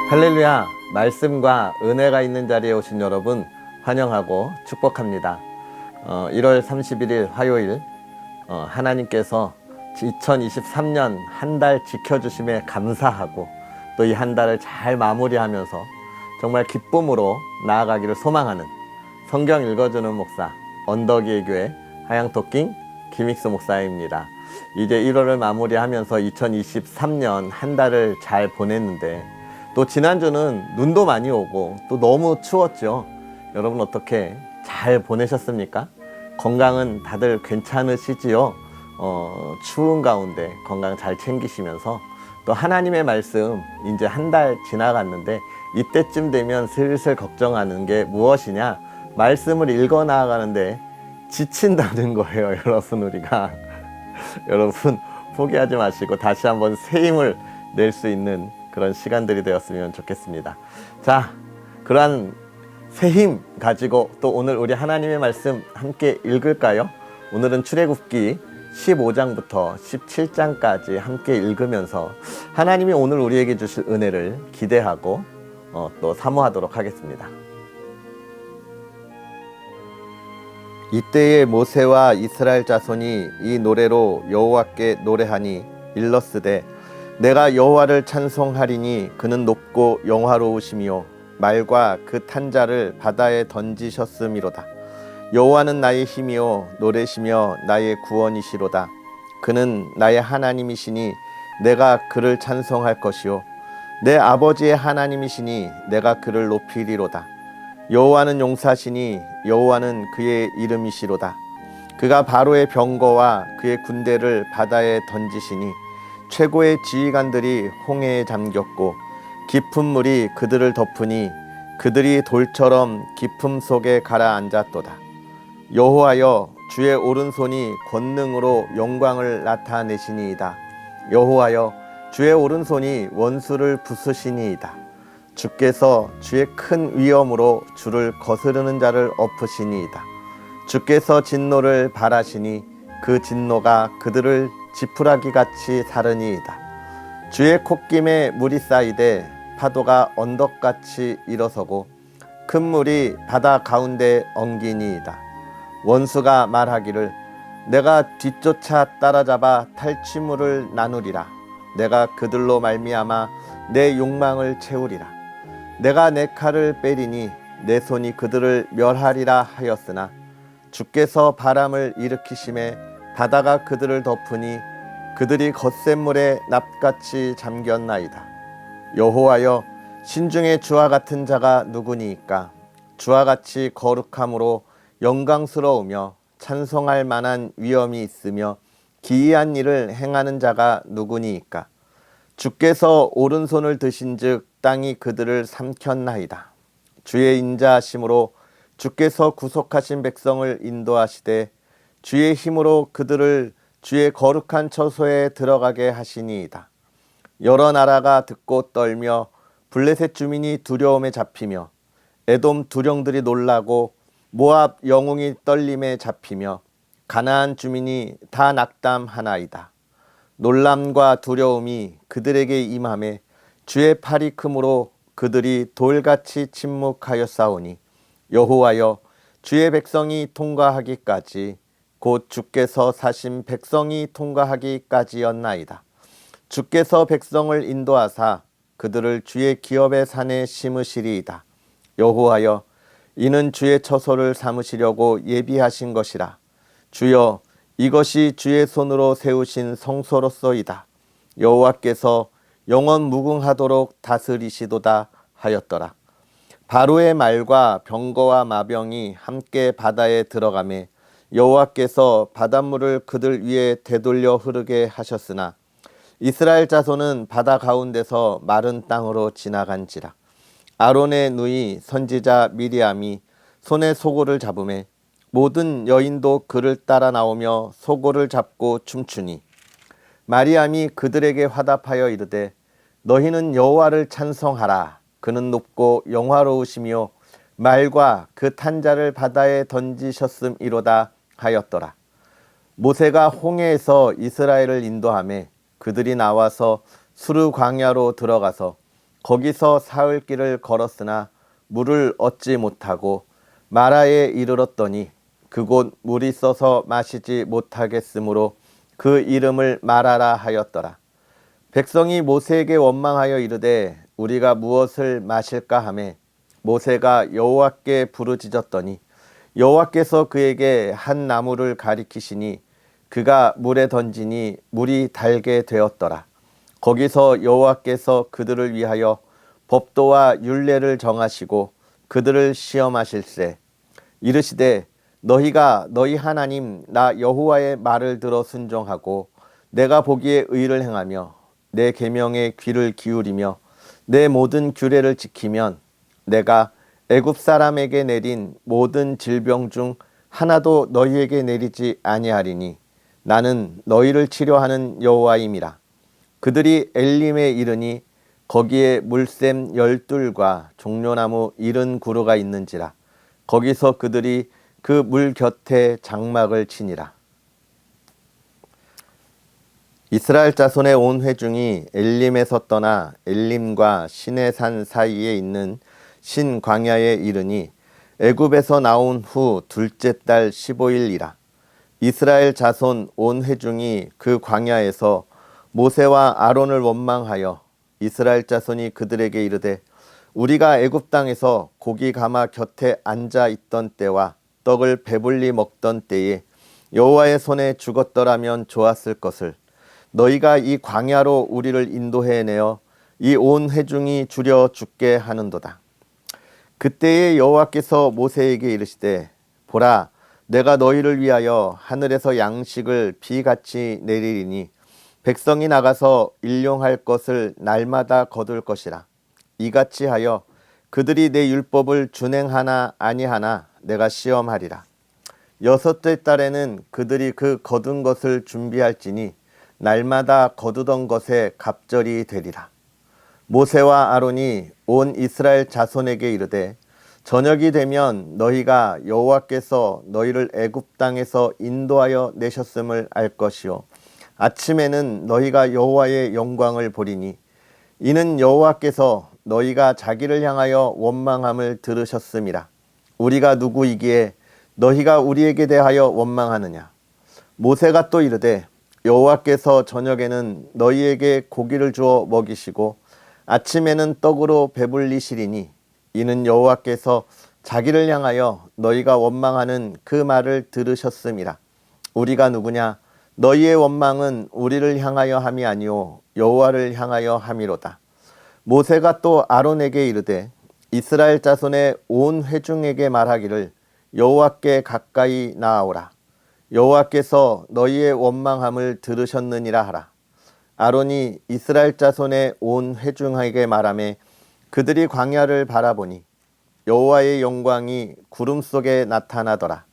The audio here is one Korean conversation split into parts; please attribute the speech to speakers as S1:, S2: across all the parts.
S1: 할렐루야, 말씀과 은혜가 있는 자리에 오신 여러분 환영하고 축복합니다. 1월 31일 화요일, 하나님께서 2023년 한 달 지켜주심에 감사하고 또 이 한 달을 잘 마무리하면서 정말 기쁨으로 나아가기를 소망하는 성경 읽어주는 목사 언덕이의 교회 하양토킹 김익수 목사입니다. 이제 1월을 마무리하면서 2023년 한 달을 잘 보냈는데 또 지난주는 눈도 많이 오고 또 너무 추웠죠. 여러분 어떻게 잘 보내셨습니까? 건강은 다들 괜찮으시지요? 추운 가운데 건강 잘 챙기시면서 또 하나님의 말씀 이제 한 달 지나갔는데 이때쯤 되면 슬슬 걱정하는 게 무엇이냐? 말씀을 읽어 나아가는데 지친다는 거예요. 여러분 우리가 여러분 포기하지 마시고 다시 한번 새 힘을 낼 수 있는 그런 시간들이 되었으면 좋겠습니다. 자, 그러한 새 힘 가지고 또 오늘 우리 하나님의 말씀 함께 읽을까요? 오늘은 출애굽기 15장부터 17장까지 함께 읽으면서 하나님이 오늘 우리에게 주실 은혜를 기대하고 또 사모하도록 하겠습니다. 이때에 모세와 이스라엘 자손이 이 노래로 여호와께 노래하니 일렀으되 내가 여호와를 찬송하리니 그는 높고 영화로우시며 말과 그 탄 자를 바다에 던지셨음이로다. 여호와는 나의 힘이요 노래시며 나의 구원이시로다. 그는 나의 하나님이시니 내가 그를 찬송할 것이요 내 아버지의 하나님이시니 내가 그를 높이리로다. 여호와는 용사시니 여호와는 그의 이름이시로다. 그가 바로의 병거와 그의 군대를 바다에 던지시니 최고의 지휘관들이 홍해에 잠겼고 깊은 물이 그들을 덮으니 그들이 돌처럼 깊음 속에 가라앉았도다. 여호와여 주의 오른손이 권능으로 영광을 나타내시니이다. 여호와여 주의 오른손이 원수를 부수시니이다. 주께서 주의 큰 위엄으로 주를 거스르는 자를 엎으시니이다. 주께서 진노를 발하시니 그 진노가 그들을 지푸라기 같이 사르니이다. 주의 콧김에 물이 쌓이되 파도가 언덕같이 일어서고 큰 물이 바다 가운데 엉기니이다. 원수가 말하기를 내가 뒤쫓아 따라잡아 탈취물을 나누리라. 내가 그들로 말미암아 내 욕망을 채우리라. 내가 내 칼을 빼리니 내 손이 그들을 멸하리라 하였으나 주께서 바람을 일으키심에 바다가 그들을 덮으니 그들이 겉샘물에 납같이 잠겼나이다. 여호와여 신중에 주와 같은 자가 누구니이까? 주와 같이 거룩함으로 영광스러우며 찬송할 만한 위엄이 있으며 기이한 일을 행하는 자가 누구니이까? 주께서 오른손을 드신즉 땅이 그들을 삼켰나이다. 주의 인자하심으로 주께서 구속하신 백성을 인도하시되 주의 힘으로 그들을 주의 거룩한 처소에 들어가게 하시니이다. 여러 나라가 듣고 떨며 블레셋 주민이 두려움에 잡히며 에돔 두령들이 놀라고 모압 영웅이 떨림에 잡히며 가나안 주민이 다 낙담하나이다. 놀람과 두려움이 그들에게 임함에 주의 팔이 크므로 그들이 돌같이 침묵하였사오니 여호와여 주의 백성이 통과하기까지 곧 주께서 사신 백성이 통과하기까지였나이다. 주께서 백성을 인도하사 그들을 주의 기업의 산에 심으시리이다. 여호와여 이는 주의 처소를 삼으시려고 예비하신 것이라. 주여 이것이 주의 손으로 세우신 성소로서이다. 여호와께서 영원 무궁하도록 다스리시도다 하였더라. 바로의 말과 병거와 마병이 함께 바다에 들어가매 여호와께서 바닷물을 그들 위에 되돌려 흐르게 하셨으나 이스라엘 자손은 바다 가운데서 마른 땅으로 지나간지라. 아론의 누이 선지자 미리암이 손에 소고를 잡음에 모든 여인도 그를 따라 나오며 소고를 잡고 춤추니 마리암이 그들에게 화답하여 이르되 너희는 여호와를 찬송하라. 그는 높고 영화로우시며 말과 그 탄 자를 바다에 던지셨음이로다 하였더라. 모세가 홍해에서 이스라엘을 인도하매 그들이 나와서 수르 광야로 들어가서 거기서 사흘 길을 걸었으나 물을 얻지 못하고 마라에 이르렀더니 그곳 물이 써서 마시지 못하겠으므로 그 이름을 마라라 하였더라. 백성이 모세에게 원망하여 이르되 우리가 무엇을 마실까 하매 모세가 여호와께 부르짖었더니 여호와께서 그에게 한 나무를 가리키시니 그가 물에 던지니 물이 달게 되었더라. 거기서 여호와께서 그들을 위하여 법도와 율례를 정하시고 그들을 시험하실세. 이르시되 너희가 너희 하나님 나 여호와의 말을 들어 순종하고 내가 보기에 의를 행하며 내 계명에 귀를 기울이며 내 모든 규례를 지키면 내가 애굽 사람에게 내린 모든 질병 중 하나도 너희에게 내리지 아니하리니 나는 너희를 치료하는 여호와임이라. 그들이 엘림에 이르니 거기에 물샘 12과 종려나무 70그루가 있는지라. 거기서 그들이 그 물 곁에 장막을 치니라. 이스라엘 자손의 온 회중이 엘림에서 떠나 엘림과 시내산 사이에 있는 신 광야에 이르니 애굽에서 나온 후 둘째 달 15일이라. 이스라엘 자손 온 회중이 그 광야에서 모세와 아론을 원망하여 이스라엘 자손이 그들에게 이르되 우리가 애굽 땅에서 고기 가마 곁에 앉아 있던 때와 떡을 배불리 먹던 때에 여호와의 손에 죽었더라면 좋았을 것을 너희가 이 광야로 우리를 인도해내어 이 온 회중이 주려 죽게 하는도다. 그때에 여호와께서 모세에게 이르시되 보라 내가 너희를 위하여 하늘에서 양식을 비같이 내리리니 백성이 나가서 일용할 것을 날마다 거둘 것이라. 이같이 하여 그들이 내 율법을 준행하나 아니하나 내가 시험하리라. 여섯째 달에는 그들이 그 거둔 것을 준비할지니 날마다 거두던 것에 갑절이 되리라. 모세와 아론이 온 이스라엘 자손에게 이르되 저녁이 되면 너희가 여호와께서 너희를 애굽 땅에서 인도하여 내셨음을 알 것이요 아침에는 너희가 여호와의 영광을 보리니 이는 여호와께서 너희가 자기를 향하여 원망함을 들으셨음이라. 우리가 누구이기에 너희가 우리에게 대하여 원망하느냐. 모세가 또 이르되 여호와께서 저녁에는 너희에게 고기를 주어 먹이시고 아침에는 떡으로 배불리시리니 이는 여호와께서 자기를 향하여 너희가 원망하는 그 말을 들으셨음이라. 우리가 누구냐. 너희의 원망은 우리를 향하여 함이 아니오 여호와를 향하여 함이로다. 모세가 또 아론에게 이르되 이스라엘 자손의 온 회중에게 말하기를 여호와께 가까이 나아오라. 여호와께서 너희의 원망함을 들으셨느니라 하라. 아론이 이스라엘 자손의 온 회중에게 말하매 그들이 광야를 바라보니 여호와의 영광이 구름 속에 나타나더라.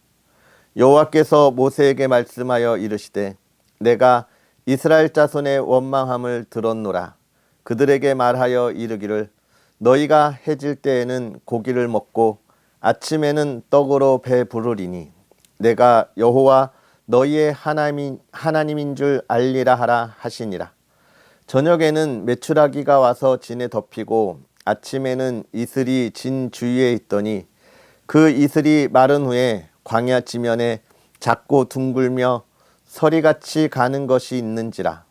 S1: 여호와께서 모세에게 말씀하여 이르시되 내가 이스라엘 자손의 원망함을 들었노라. 그들에게 말하여 이르기를 너희가 해질 때에는 고기를 먹고 아침에는 떡으로 배 부르리니 내가 여호와 너희의 하나님인 줄 알리라 하라 하시니라. 저녁에는 메추라기가 와서 진에 덮이고 아침에는 이슬이 진 주위에 있더니 그 이슬이 마른 후에 광야 지면에 작고 둥글며 서리같이 가는 것이 있는지라.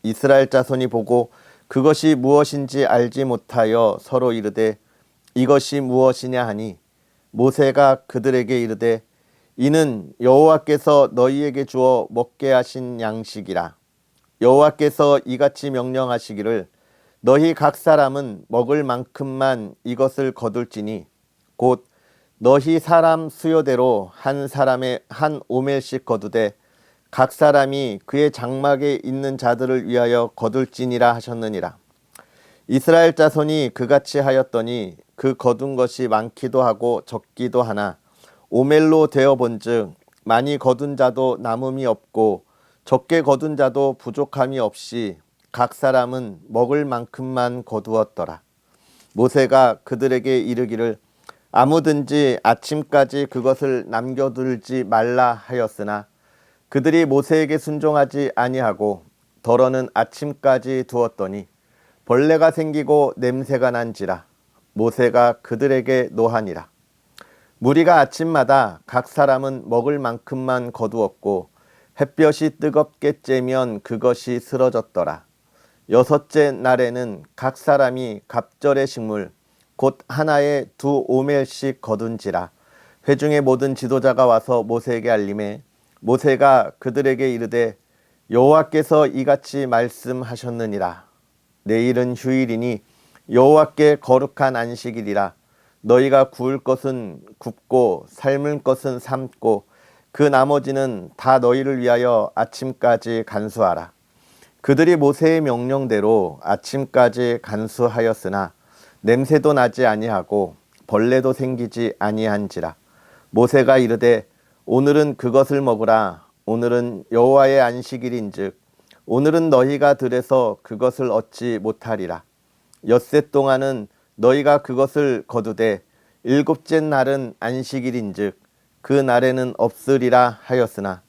S1: 이스라엘 자손이 보고 그것이 무엇인지 알지 못하여 서로 이르되 이것이 무엇이냐 하니 모세가 그들에게 이르되 이는 여호와께서 너희에게 주어 먹게 하신 양식이라. 여호와께서 이같이 명령하시기를 너희 각 사람은 먹을 만큼만 이것을 거둘지니 곧 너희 사람 수요대로 한 사람의 한 오멜씩 거두되 각 사람이 그의 장막에 있는 자들을 위하여 거둘지니라 하셨느니라. 이스라엘 자손이 그같이 하였더니 그 거둔 것이 많기도 하고 적기도 하나 오멜로 되어 본즉 많이 거둔 자도 남음이 없고 적게 거둔 자도 부족함이 없이 각 사람은 먹을 만큼만 거두었더라. 모세가 그들에게 이르기를 아무든지 아침까지 그것을 남겨둘지 말라 하였으나 그들이 모세에게 순종하지 아니하고 덜어는 아침까지 두었더니 벌레가 생기고 냄새가 난지라 모세가 그들에게 노하니라. 무리가 아침마다 각 사람은 먹을 만큼만 거두었고 햇볕이 뜨겁게 쬐면 그것이 쓰러졌더라. 여섯째 날에는 각 사람이 갑절의 식물 곧 하나에 2오멜씩 거둔지라. 회중의 모든 지도자가 와서 모세에게 알림해 모세가 그들에게 이르되 여호와께서 이같이 말씀하셨느니라. 내일은 휴일이니 여호와께 거룩한 안식일이라. 너희가 구울 것은 굽고 삶을 것은 삶고 그 나머지는 다 너희를 위하여 아침까지 간수하라. 그들이 모세의 명령대로 아침까지 간수하였으나 냄새도 나지 아니하고 벌레도 생기지 아니한지라. 모세가 이르되 오늘은 그것을 먹으라. 오늘은 여호와의 안식일인즉 오늘은 너희가 들에서 그것을 얻지 못하리라. 엿새 동안은 너희가 그것을 거두되 일곱째 날은 안식일인즉 그 날에는 없으리라 하였으나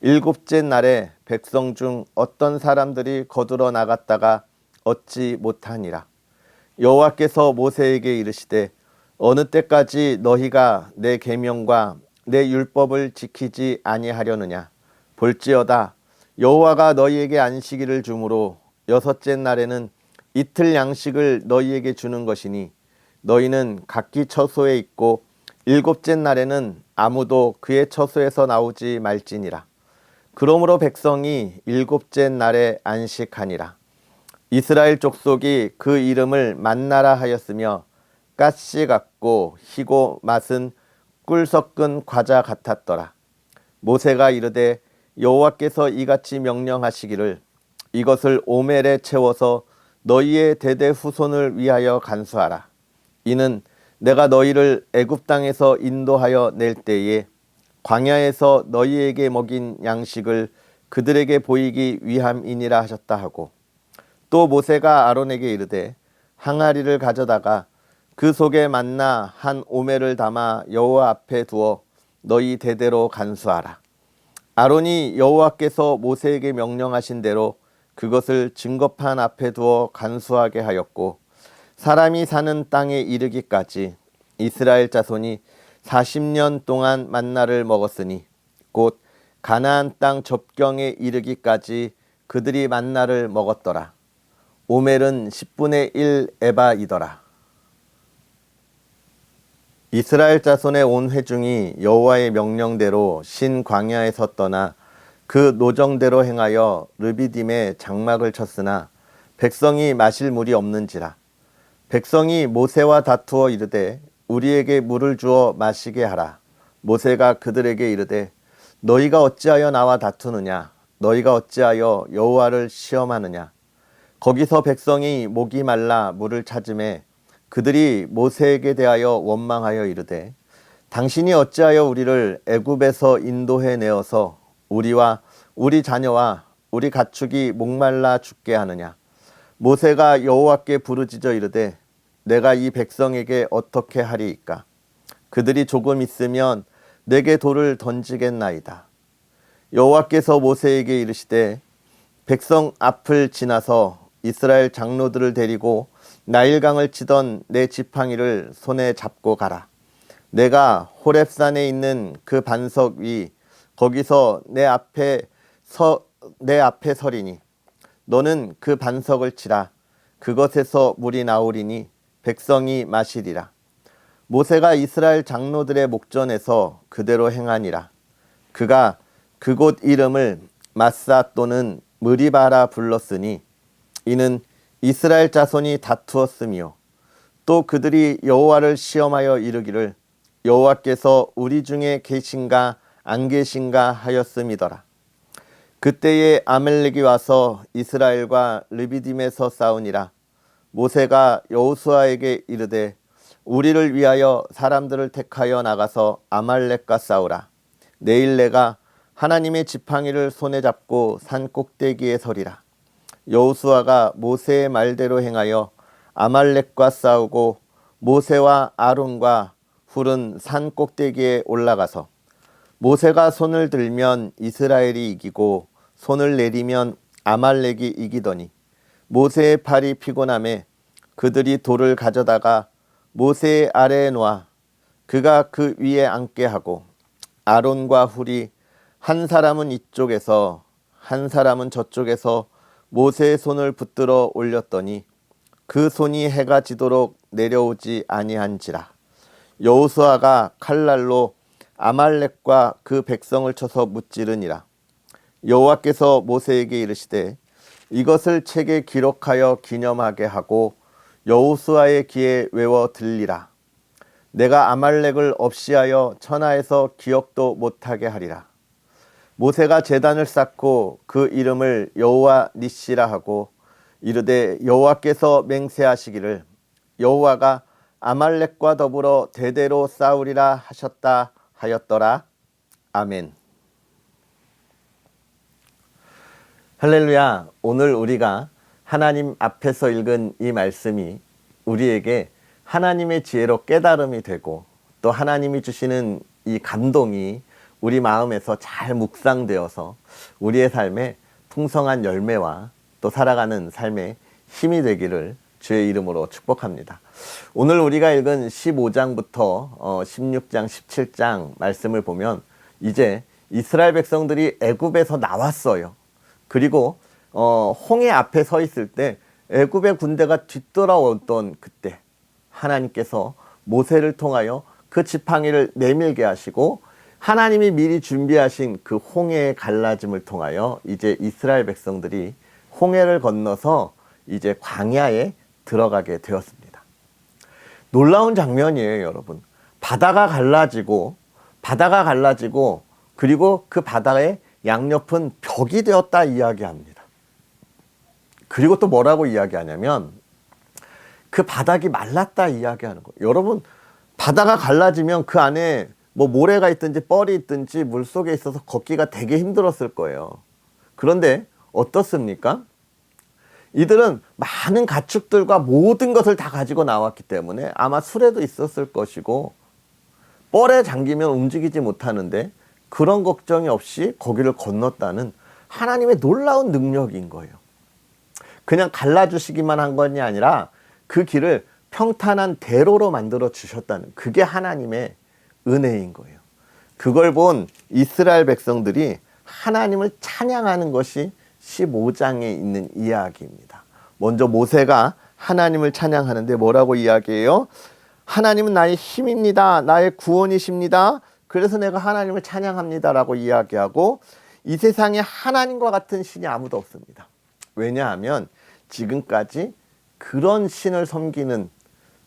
S1: 일곱째 날에 백성 중 어떤 사람들이 거두러 나갔다가 얻지 못하니라. 여호와께서 모세에게 이르시되 어느 때까지 너희가 내 계명과 내 율법을 지키지 아니하려느냐. 볼지어다 여호와가 너희에게 안식일을 주므로 여섯째 날에는 이틀 양식을 너희에게 주는 것이니 너희는 각기 처소에 있고 일곱째 날에는 아무도 그의 처소에서 나오지 말지니라. 그러므로 백성이 일곱째 날에 안식하니라. 이스라엘 족속이 그 이름을 만나라 하였으며 가시 같고 희고 맛은 꿀 섞은 과자 같았더라. 모세가 이르되 여호와께서 이같이 명령하시기를 이것을 오멜에 채워서 너희의 대대 후손을 위하여 간수하라. 이는 내가 너희를 애굽 땅에서 인도하여 낼 때에 광야에서 너희에게 먹인 양식을 그들에게 보이기 위함이니라 하셨다 하고 또 모세가 아론에게 이르되 항아리를 가져다가 그 속에 만나 한 오멜을 담아 여호와 앞에 두어 너희 대대로 간수하라. 아론이 여호와께서 모세에게 명령하신 대로 그것을 증거판 앞에 두어 간수하게 하였고 사람이 사는 땅에 이르기까지 이스라엘 자손이 40년 동안 만나를 먹었으니 곧 가나안 땅 접경에 이르기까지 그들이 만나를 먹었더라. 오멜은 10분의 1 에바이더라. 이스라엘 자손의 온 회중이 여호와의 명령대로 신 광야에서 떠나 그 노정대로 행하여 르비딤에 장막을 쳤으나 백성이 마실 물이 없는지라. 백성이 모세와 다투어 이르되 우리에게 물을 주어 마시게 하라. 모세가 그들에게 이르되 너희가 어찌하여 나와 다투느냐. 너희가 어찌하여 여호와를 시험하느냐. 거기서 백성이 목이 말라 물을 찾음에 그들이 모세에게 대하여 원망하여 이르되 당신이 어찌하여 우리를 애굽에서 인도해 내어서 우리와 우리 자녀와 우리 가축이 목말라 죽게 하느냐. 모세가 여호와께 부르짖어 이르되 내가 이 백성에게 어떻게 하리이까. 그들이 조금 있으면 내게 돌을 던지겠나이다. 여호와께서 모세에게 이르시되 백성 앞을 지나서 이스라엘 장로들을 데리고 나일강을 치던 내 지팡이를 손에 잡고 가라. 내가 호렙산에 있는 그 반석 위 거기서 내 앞에 서리니 너는 그 반석을 치라. 그것에서 물이 나오리니 백성이 마시리라. 모세가 이스라엘 장로들의 목전에서 그대로 행하니라. 그가 그곳 이름을 마사 또는 무리바라 불렀으니 이는 이스라엘 자손이 다투었으며 또 그들이 여호와를 시험하여 이르기를 여호와께서 우리 중에 계신가 안 계신가 하였음이더라. 그때에 아멜렉이 와서 이스라엘과 르비딤에서 싸우니라. 모세가 여호수아에게 이르되 우리를 위하여 사람들을 택하여 나가서 아말렉과 싸우라. 내일 내가 하나님의 지팡이를 손에 잡고 산 꼭대기에 서리라. 여호수아가 모세의 말대로 행하여 아말렉과 싸우고 모세와 아론과 훌은 산 꼭대기에 올라가서 모세가 손을 들면 이스라엘이 이기고 손을 내리면 아말렉이 이기더니 모세의 팔이 피곤함에 그들이 돌을 가져다가 모세의 아래에 놓아 그가 그 위에 앉게 하고 아론과 훌이 한 사람은 이쪽에서 한 사람은 저쪽에서 모세의 손을 붙들어 올렸더니 그 손이 해가 지도록 내려오지 아니한지라. 여호수아가 칼날로 아말렉과 그 백성을 쳐서 무찌르니라. 여호와께서 모세에게 이르시되 이것을 책에 기록하여 기념하게 하고 여호수아의 귀에 외워 들리라. 내가 아말렉을 없이하여 천하에서 기억도 못하게 하리라. 모세가 제단을 쌓고 그 이름을 여호와 니시라 하고 이르되 여호와께서 맹세하시기를 여호와가 아말렉과 더불어 대대로 싸우리라 하셨다 하였더라. 아멘. 할렐루야. 오늘 우리가 하나님 앞에서 읽은 이 말씀이 우리에게 하나님의 지혜로 깨달음이 되고 또 하나님이 주시는 이 감동이 우리 마음에서 잘 묵상되어서 우리의 삶에 풍성한 열매와 또 살아가는 삶에 힘이 되기를 주의 이름으로 축복합니다. 오늘 우리가 읽은 15장부터 16장, 17장 말씀을 보면 이제 이스라엘 백성들이 애굽에서 나왔어요. 그리고 홍해 앞에 서 있을 때 애굽의 군대가 뒤돌아오던 그때 하나님께서 모세를 통하여 그 지팡이를 내밀게 하시고 하나님이 미리 준비하신 그 홍해의 갈라짐을 통하여 이제 이스라엘 백성들이 홍해를 건너서 이제 광야에 들어가게 되었습니다. 놀라운 장면이에요, 여러분. 바다가 갈라지고 그리고 그 바다의 양옆은 벽이 되었다 이야기합니다. 그리고 또 뭐라고 이야기하냐면 그 바닥이 말랐다 이야기하는 거예요. 여러분, 바다가 갈라지면 그 안에 뭐 모래가 있든지 뻘이 있든지 물속에 있어서 걷기가 되게 힘들었을 거예요. 그런데 어떻습니까? 이들은 많은 가축들과 모든 것을 다 가지고 나왔기 때문에 아마 수레도 있었을 것이고 뻘에 잠기면 움직이지 못하는데 그런 걱정이 없이 거기를 건넜다는 하나님의 놀라운 능력인 거예요. 그냥 갈라주시기만 한 것이 아니라 그 길을 평탄한 대로로 만들어 주셨다는 그게 하나님의 은혜인 거예요. 그걸 본 이스라엘 백성들이 하나님을 찬양하는 것이 15장에 있는 이야기입니다. 먼저 모세가 하나님을 찬양하는데 뭐라고 이야기해요? 하나님은 나의 힘입니다. 나의 구원이십니다. 그래서 내가 하나님을 찬양합니다 라고 이야기하고 이 세상에 하나님과 같은 신이 아무도 없습니다. 왜냐하면 지금까지 그런 신을 섬기는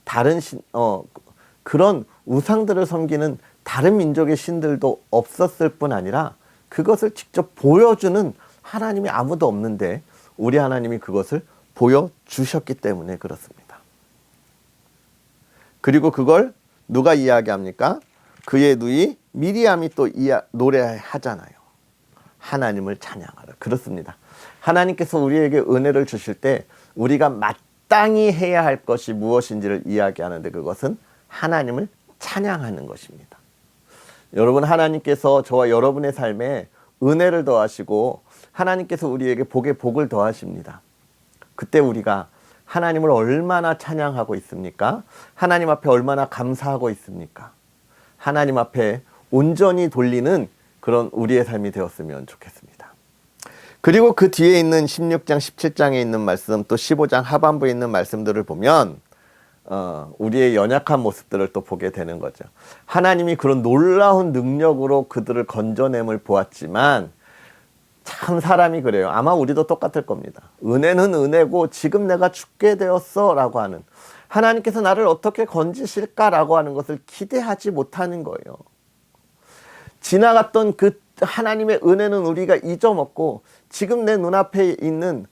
S1: 다른 그런 우상들을 섬기는 다른 민족의 신들도 없었을 뿐 아니라 그것을 직접 보여주는 하나님이 아무도 없는데 우리 하나님이 그것을 보여주셨기 때문에 그렇습니다. 그리고 그걸 누가 이야기합니까? 그의 누이 미리암이 또 노래하잖아요. 하나님을 찬양하라. 그렇습니다. 하나님께서 우리에게 은혜를 주실 때 우리가 마땅히 해야 할 것이 무엇인지를 이야기하는데 그것은 하나님을 찬양하는 것입니다. 여러분, 하나님께서 저와 여러분의 삶에 은혜를 더하시고 하나님께서 우리에게 복에 복을 더하십니다. 그때 우리가 하나님을 얼마나 찬양하고 있습니까? 하나님 앞에 얼마나 감사하고 있습니까? 하나님 앞에 온전히 돌리는 그런 우리의 삶이 되었으면 좋겠습니다. 그리고 그 뒤에 있는 16장, 17장에 있는 말씀, 또 15장 하반부에 있는 말씀들을 보면 우리의 연약한 모습들을 또 보게 되는 거죠. 하나님이 그런 놀라운 능력으로 그들을 건져냄을 보았지만 참 사람이 그래요. 아마 우리도 똑같을 겁니다. 은혜는 은혜고 지금 내가 죽게 되었어 라고 하는, 하나님께서 나를 어떻게 건지실까라고 하는 것을 기대하지 못하는 거예요. 지나갔던 그 하나님의 은혜는 우리가 잊어먹고 지금 내 눈앞에 있는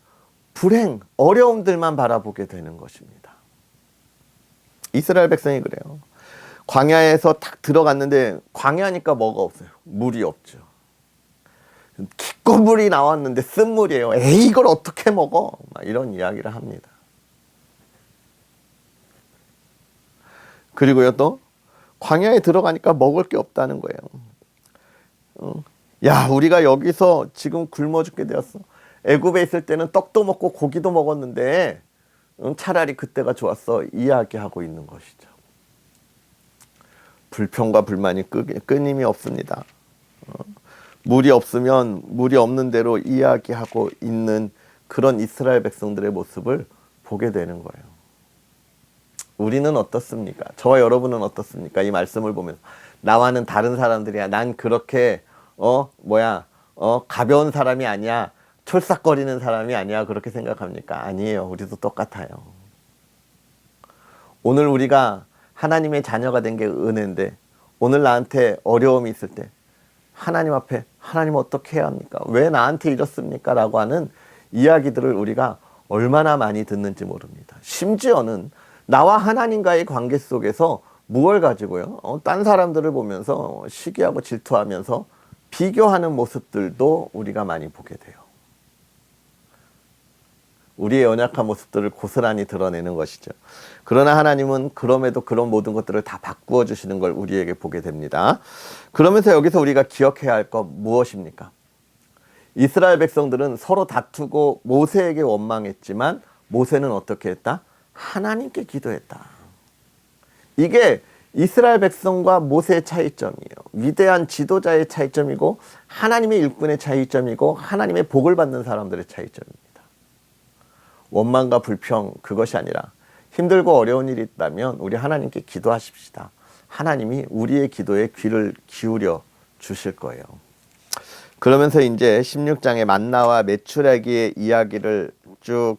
S1: 불행, 어려움들만 바라보게 되는 것입니다. 이스라엘 백성이 그래요. 광야에서 탁 들어갔는데 광야니까 뭐가 없어요. 물이 없죠. 깊고 물이 나왔는데 쓴물이에요. 에이, 이걸 어떻게 먹어? 막 이런 이야기를 합니다. 그리고요, 또 광야에 들어가니까 먹을 게 없다는 거예요. 야, 우리가 여기서 지금 굶어 죽게 되었어. 애굽에 있을 때는 떡도 먹고 고기도 먹었는데 차라리 그때가 좋았어 이야기하고 있는 것이죠. 불평과 불만이 끊임이 없습니다. 물이 없으면 물이 없는 대로 이야기하고 있는 그런 이스라엘 백성들의 모습을 보게 되는 거예요. 우리는 어떻습니까? 저와 여러분은 어떻습니까? 이 말씀을 보면서 나와는 다른 사람들이야. 난 그렇게 가벼운 사람이 아니야. 촐싹거리는 사람이 아니야. 그렇게 생각합니까? 아니에요. 우리도 똑같아요. 오늘 우리가 하나님의 자녀가 된 게 은혜인데 오늘 나한테 어려움이 있을 때 하나님 앞에 하나님 어떻게 해야 합니까? 왜 나한테 이렇습니까? 라고 하는 이야기들을 우리가 얼마나 많이 듣는지 모릅니다. 심지어는 나와 하나님과의 관계 속에서 무엇을 가지고요? 딴 사람들을 보면서 시기하고 질투하면서 비교하는 모습들도 우리가 많이 보게 돼요. 우리의 연약한 모습들을 고스란히 드러내는 것이죠. 그러나 하나님은 그럼에도 그런 모든 것들을 다 바꾸어 주시는 걸 우리에게 보게 됩니다. 그러면서 여기서 우리가 기억해야 할 것 무엇입니까? 이스라엘 백성들은 서로 다투고 모세에게 원망했지만 모세는 어떻게 했다? 하나님께 기도했다. 이게 이스라엘 백성과 모세의 차이점이에요. 위대한 지도자의 차이점이고 하나님의 일꾼의 차이점이고 하나님의 복을 받는 사람들의 차이점입니다. 원망과 불평 그것이 아니라 힘들고 어려운 일이 있다면 우리 하나님께 기도하십시다. 하나님이 우리의 기도에 귀를 기울여 주실 거예요. 그러면서 이제 16장의 만나와 메추라기의 이야기를 쭉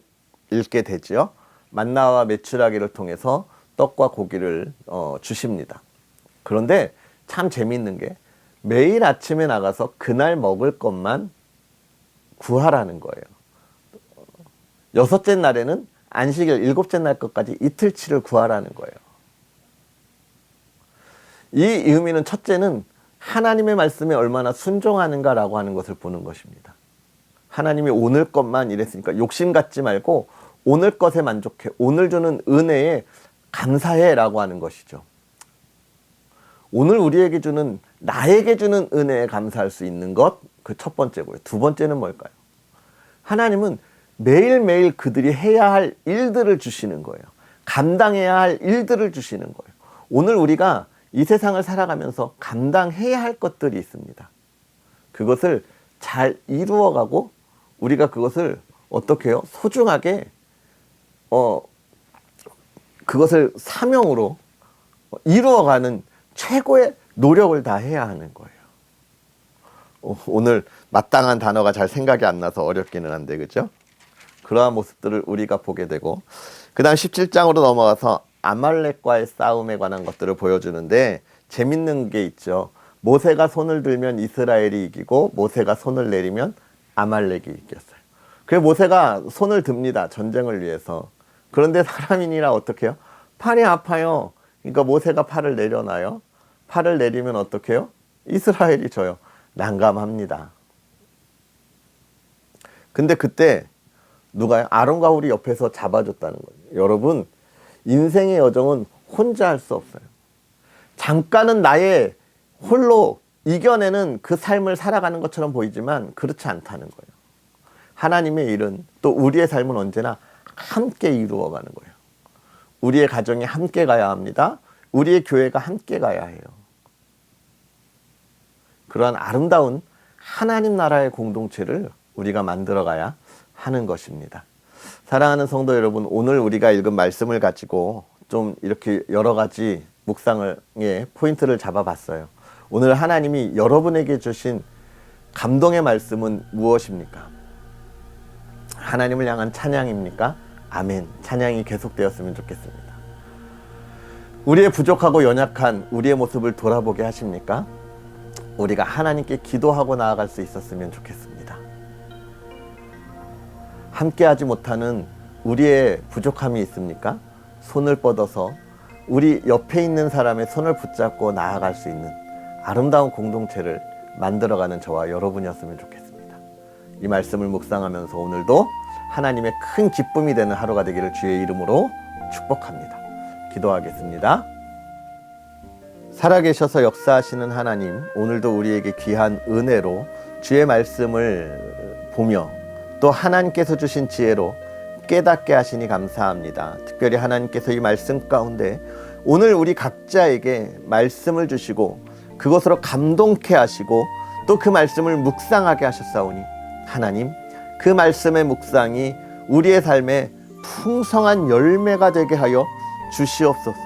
S1: 읽게 되죠. 만나와 메추라기를 통해서 떡과 고기를 주십니다. 그런데 참 재미있는 게 매일 아침에 나가서 그날 먹을 것만 구하라는 거예요. 여섯째 날에는 안식일 일곱째 날 것까지 이틀치를 구하라는 거예요. 이 의미는 첫째는 하나님의 말씀에 얼마나 순종하는가라고 하는 것을 보는 것입니다. 하나님이 오늘 것만 이랬으니까 욕심 갖지 말고 오늘 것에 만족해. 오늘 주는 은혜에 감사해 라고 하는 것이죠. 오늘 우리에게 주는 나에게 주는 은혜에 감사할 수 있는 것 그 첫 번째고요. 두 번째는 뭘까요? 하나님은 매일매일 그들이 해야 할 일들을 주시는 거예요. 감당해야 할 일들을 주시는 거예요. 오늘 우리가 이 세상을 살아가면서 감당해야 할 것들이 있습니다. 그것을 잘 이루어가고 우리가 그것을 어떻게 해요? 소중하게 그것을 사명으로 이루어가는 최고의 노력을 다 해야 하는 거예요. 오늘 마땅한 단어가 잘 생각이 안 나서 어렵기는 한데 그죠? 그러한 모습들을 우리가 보게 되고 그 다음 17장으로 넘어가서 아말렉과의 싸움에 관한 것들을 보여주는데 재밌는 게 있죠. 모세가 손을 들면 이스라엘이 이기고 모세가 손을 내리면 아말렉이 이겼어요. 그래서 모세가 손을 듭니다. 전쟁을 위해서. 그런데 사람이니라 어떻게 해요? 팔이 아파요. 그러니까 모세가 팔을 내려놔요. 팔을 내리면 어떻게 해요? 이스라엘이 져요. 난감합니다. 근데 그때 누가요? 아론과 훌이 옆에서 잡아줬다는 거예요. 여러분, 인생의 여정은 혼자 할 수 없어요. 잠깐은 나의 홀로 이겨내는 그 삶을 살아가는 것처럼 보이지만 그렇지 않다는 거예요. 하나님의 일은 또 우리의 삶은 언제나 함께 이루어가는 거예요. 우리의 가정이 함께 가야 합니다. 우리의 교회가 함께 가야 해요. 그러한 아름다운 하나님 나라의 공동체를 우리가 만들어가야 하는 것입니다. 사랑하는 성도 여러분, 오늘 우리가 읽은 말씀을 가지고 좀 이렇게 여러 가지 묵상의 포인트를 잡아봤어요. 오늘 하나님이 여러분에게 주신 감동의 말씀은 무엇입니까? 하나님을 향한 찬양입니까? 아멘. 찬양이 계속되었으면 좋겠습니다. 우리의 부족하고 연약한 우리의 모습을 돌아보게 하십니까? 우리가 하나님께 기도하고 나아갈 수 있었으면 좋겠습니다. 함께하지 못하는 우리의 부족함이 있습니까? 손을 뻗어서 우리 옆에 있는 사람의 손을 붙잡고 나아갈 수 있는 아름다운 공동체를 만들어가는 저와 여러분이었으면 좋겠습니다. 이 말씀을 묵상하면서 오늘도 하나님의 큰 기쁨이 되는 하루가 되기를 주의 이름으로 축복합니다. 기도하겠습니다. 살아계셔서 역사하시는 하나님, 오늘도 우리에게 귀한 은혜로 주의 말씀을 보며 또 하나님께서 주신 지혜로 깨닫게 하시니 감사합니다. 특별히 하나님께서 이 말씀 가운데 오늘 우리 각자에게 말씀을 주시고 그것으로 감동케 하시고 또 그 말씀을 묵상하게 하셨사오니 하나님, 그 말씀의 묵상이 우리의 삶에 풍성한 열매가 되게 하여 주시옵소서.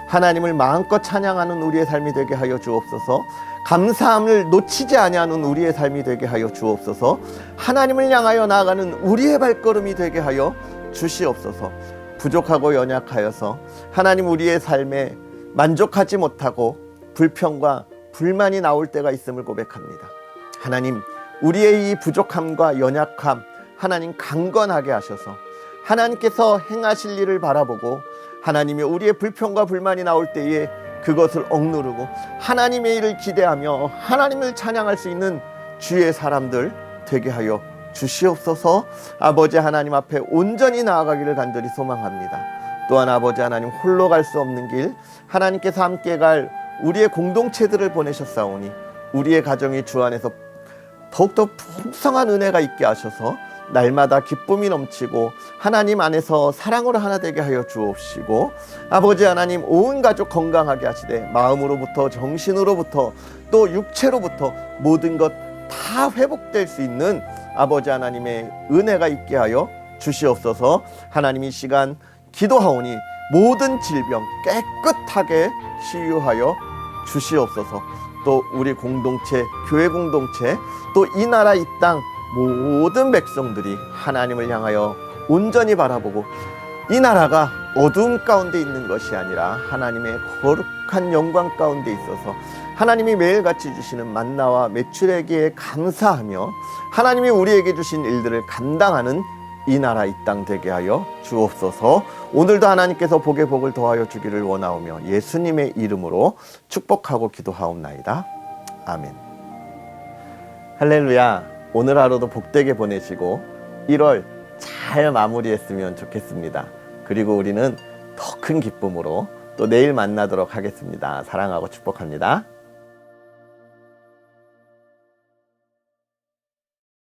S1: 하나님을 마음껏 찬양하는 우리의 삶이 되게 하여 주옵소서. 감사함을 놓치지 아니하는 우리의 삶이 되게 하여 주옵소서. 하나님을 향하여 나아가는 우리의 발걸음이 되게 하여 주시옵소서. 부족하고 연약하여서 하나님 우리의 삶에 만족하지 못하고 불평과 불만이 나올 때가 있음을 고백합니다. 하나님, 우리의 이 부족함과 연약함 하나님 강건하게 하셔서 하나님께서 행하실 일을 바라보고 하나님이 우리의 불평과 불만이 나올 때에 그것을 억누르고 하나님의 일을 기대하며 하나님을 찬양할 수 있는 주의 사람들 되게 하여 주시옵소서. 아버지 하나님 앞에 온전히 나아가기를 간절히 소망합니다. 또한 아버지 하나님, 홀로 갈 수 없는 길 하나님께서 함께 갈 우리의 공동체들을 보내셨사오니 우리의 가정이 주 안에서 더욱더 풍성한 은혜가 있게 하셔서 날마다 기쁨이 넘치고 하나님 안에서 사랑으로 하나 되게 하여 주옵시고 아버지 하나님, 온 가족 건강하게 하시되 마음으로부터 정신으로부터 또 육체로부터 모든 것 다 회복될 수 있는 아버지 하나님의 은혜가 있게 하여 주시옵소서. 하나님, 이 시간 기도하오니 모든 질병 깨끗하게 치유하여 주시옵소서. 또 우리 공동체, 교회 공동체, 또 이 나라 이 땅 모든 백성들이 하나님을 향하여 온전히 바라보고 이 나라가 어두움 가운데 있는 것이 아니라 하나님의 거룩한 영광 가운데 있어서 하나님이 매일같이 주시는 만나와 메추라기에 감사하며 하나님이 우리에게 주신 일들을 감당하는 이 나라 이 땅 되게 하여 주옵소서. 오늘도 하나님께서 복에 복을 더하여 주기를 원하오며 예수님의 이름으로 축복하고 기도하옵나이다. 아멘. 할렐루야. 오늘 하루도 복되게 보내시고 1월 잘 마무리했으면 좋겠습니다. 그리고 우리는 더 큰 기쁨으로 또 내일 만나도록 하겠습니다. 사랑하고 축복합니다.